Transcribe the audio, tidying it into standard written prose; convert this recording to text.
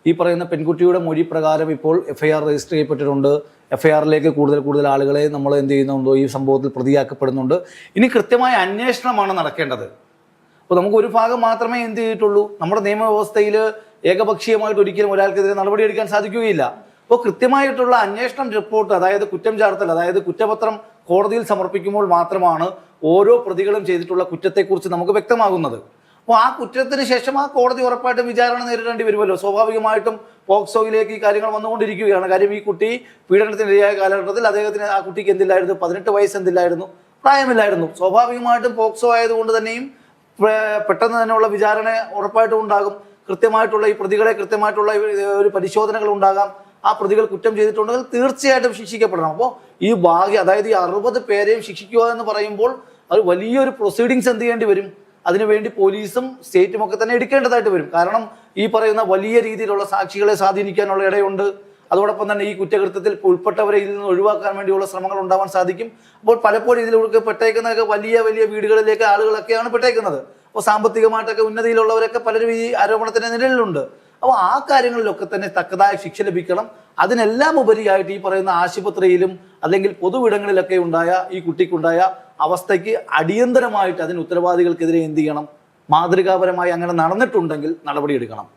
ഈ പറയുന്ന പെൺകുട്ടിയുടെ മൊഴി പ്രകാരം ഇപ്പോൾ എഫ്ഐആർ രജിസ്റ്റർ ചെയ്യപ്പെട്ടിട്ടുണ്ട്. എഫ്ഐആറിലേക്ക് കൂടുതൽ ആളുകളെ നമ്മൾ എന്ത് ചെയ്യുന്നുണ്ടോ ഈ സംഭവത്തിൽ പ്രതിയാക്കപ്പെടുന്നുണ്ട്. ഇനി കൃത്യമായ അന്വേഷണമാണ് നടക്കേണ്ടത്. അപ്പോൾ നമുക്ക് ഒരു ഭാഗം മാത്രമേ എന്ത് ചെയ്തിട്ടുള്ളൂ, നമ്മുടെ നിയമവ്യവസ്ഥയിൽ ഏകപക്ഷീയമായിട്ട് ഒരിക്കലും ഒരാൾക്കെതിരെ നടപടിയെടുക്കാൻ സാധിക്കുകയില്ല. അപ്പോൾ കൃത്യമായിട്ടുള്ള അന്വേഷണം റിപ്പോർട്ട്, അതായത് കുറ്റം ചാർത്തൽ, അതായത് കുറ്റപത്രം കോടതിയിൽ സമർപ്പിക്കുമ്പോൾ മാത്രമാണ് ഓരോ പ്രതികളും ചെയ്തിട്ടുള്ള കുറ്റത്തെക്കുറിച്ച് നമുക്ക് വ്യക്തമാകുന്നത്. അപ്പോൾ ആ കുറ്റത്തിന് ശേഷം ആ കോടതി ഉറപ്പായിട്ടും വിചാരണ നേരിടേണ്ടി വരുമല്ലോ. സ്വാഭാവികമായിട്ടും പോക്സോയിലേക്ക് ഈ കാര്യങ്ങൾ വന്നുകൊണ്ടിരിക്കുകയാണ്. കാര്യം ഈ കുട്ടി പീഡനത്തിനിരയായ കാലഘട്ടത്തിൽ ആ കുട്ടിക്ക് എന്തില്ലായിരുന്നു, 18 വയസ്സ് എന്തില്ലായിരുന്നു, പ്രായമില്ലായിരുന്നു. സ്വാഭാവികമായിട്ടും പോക്സോ ആയതുകൊണ്ട് തന്നെയും പെട്ടെന്ന് തന്നെയുള്ള വിചാരണ ഉറപ്പായിട്ടും ഉണ്ടാകും. കൃത്യമായിട്ടുള്ള ഈ പ്രതികളെ കൃത്യമായിട്ടുള്ള ഒരു പരിശോധനകൾ ഉണ്ടാകാം. ആ പ്രതികൾ കുറ്റം ചെയ്തിട്ടുണ്ടെങ്കിൽ തീർച്ചയായിട്ടും ശിക്ഷിക്കപ്പെടണം. അപ്പോൾ ഈ അതായത് ഈ 60 പേരെയും ശിക്ഷിക്കുക എന്ന് പറയുമ്പോൾ അത് വലിയൊരു പ്രൊസീഡിങ്സ് എന്ത് ചെയ്യേണ്ടി വരും. അതിനുവേണ്ടി പോലീസും സ്റ്റേറ്റും ഒക്കെ തന്നെ എടുക്കേണ്ടതായിട്ട് വരും. കാരണം ഈ പറയുന്ന വലിയ രീതിയിലുള്ള സാക്ഷികളെ സ്വാധീനിക്കാനുള്ള ഇടയുണ്ട്. അതോടൊപ്പം തന്നെ ഈ കുറ്റകൃത്യത്തിൽ ഉൾപ്പെട്ടവരെ ഇതിൽ നിന്ന് ഒഴിവാക്കാൻ വേണ്ടിയുള്ള ശ്രമങ്ങൾ ഉണ്ടാവാൻ സാധിക്കും. അപ്പോൾ പലപ്പോഴും ഇതിലൂടെ പെട്ടേക്കുന്നതൊക്കെ വലിയ വീടുകളിലേക്ക് ആളുകളൊക്കെയാണ് പെട്ടേക്കുന്നത്. അപ്പോൾ സാമ്പത്തികമായിട്ടൊക്കെ ഉന്നതിയിലുള്ളവരൊക്കെ പലരും ഈ ആരോപണത്തിന്റെ നിഴലിലുണ്ട്. അപ്പോൾ ആ കാര്യങ്ങളിലൊക്കെ തന്നെ തക്കതായ ശിക്ഷ ലഭിക്കണം. അതിനെല്ലാം ഉപരിയായിട്ട് ഈ പറയുന്ന ആശുപത്രിയിലും അല്ലെങ്കിൽ പൊതുവിടങ്ങളിലൊക്കെ ഉണ്ടായ ഈ കുട്ടിക്കുണ്ടായ അവസ്ഥയ്ക്ക് അടിയന്തരമായിട്ട് അതിന് ഉത്തരവാദികൾക്കെതിരെ എന്ത് ചെയ്യണം, മാതൃകാപരമായി അങ്ങനെ നടന്നിട്ടുണ്ടെങ്കിൽ നടപടിയെടുക്കണം.